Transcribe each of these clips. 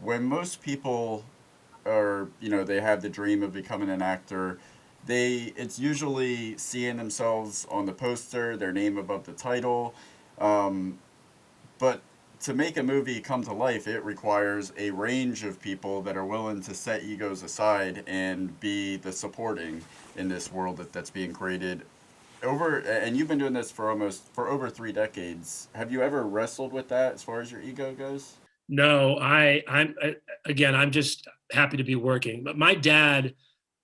when most people are, they have the dream of becoming an actor, it's usually seeing themselves on the poster, their name above the title. Um, but to make a movie come to life, it requires a range of people that are willing to set egos aside and be the supporting in this world that's being created. And you've been doing this for over 3 decades. Have you ever wrestled with that as far as your ego goes? No, again, I'm just happy to be working. But my dad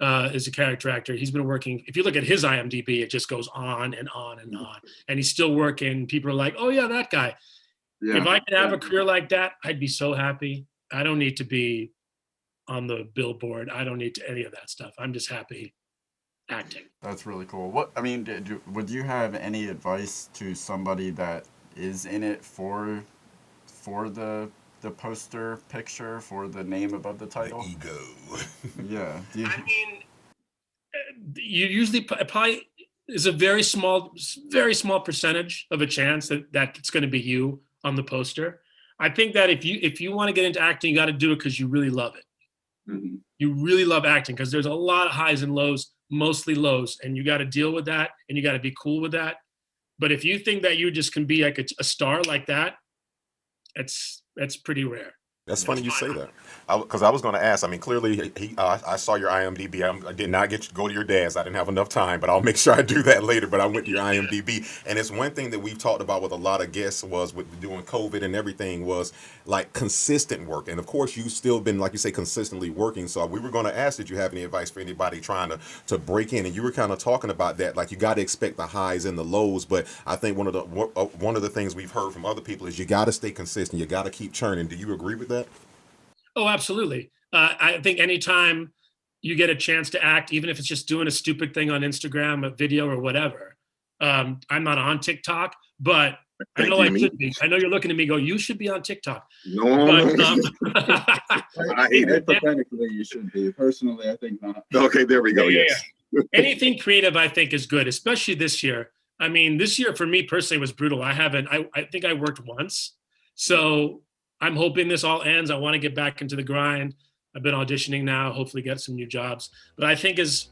is a character actor. He's been working. If you look at his IMDb, it just goes on and on and on. And he's still working. People are like, "Oh yeah, that guy." If Yeah. I could have a career like that, I'd be so happy. I don't need to be on the billboard. I don't need to any of that stuff. I'm just happy acting. That's really cool. What I mean, would you have any advice to somebody that is in it for the poster picture for the name above the The title? ego. Yeah. I mean, you usually probably is a very small percentage of a chance that it's going to be you on the poster. I think that if you want to get into acting, you got to do it because you really love it. Hmm. You really love acting because there's a lot of highs and lows, mostly lows, and you got to deal with that and you got to be cool with that. But if you think that you just can be like a star like that, that's pretty rare. That's funny you say that, because I was going to ask. I mean, clearly, I saw your IMDb. I did not get to go to your dad's. I didn't have enough time, but I'll make sure I do that later. But I went to your IMDb, and it's one thing that we've talked about with a lot of guests was with doing COVID and everything was like consistent work. And of course, you've still been, like you say, consistently working. So we were going to ask, did you have any advice for anybody trying to break in? And you were kind of talking about that, like you got to expect the highs and the lows. But I think one of the things we've heard from other people is you got to stay consistent. You got to keep churning. Do you agree with that? Oh, absolutely. I think anytime you get a chance to act, even if it's just doing a stupid thing on Instagram, a video or whatever. I'm not on TikTok, but I Thank know you, I me. should be. I know you're looking at me go, you should be on TikTok. No, But I hate it. Hypothetically, you should be. Personally, I think not. Okay, there we go. Yeah, Yes. anything creative, I think, is good, especially this year. I mean, this year for me personally was brutal. I think I worked once. So I'm hoping this all ends. I want to get back into the grind. I've been auditioning now, hopefully get some new jobs. But I think as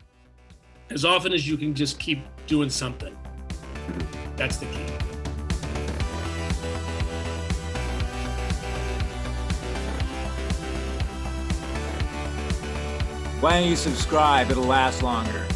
often as you can just keep doing something, that's the key. Why don't you subscribe? It'll last longer.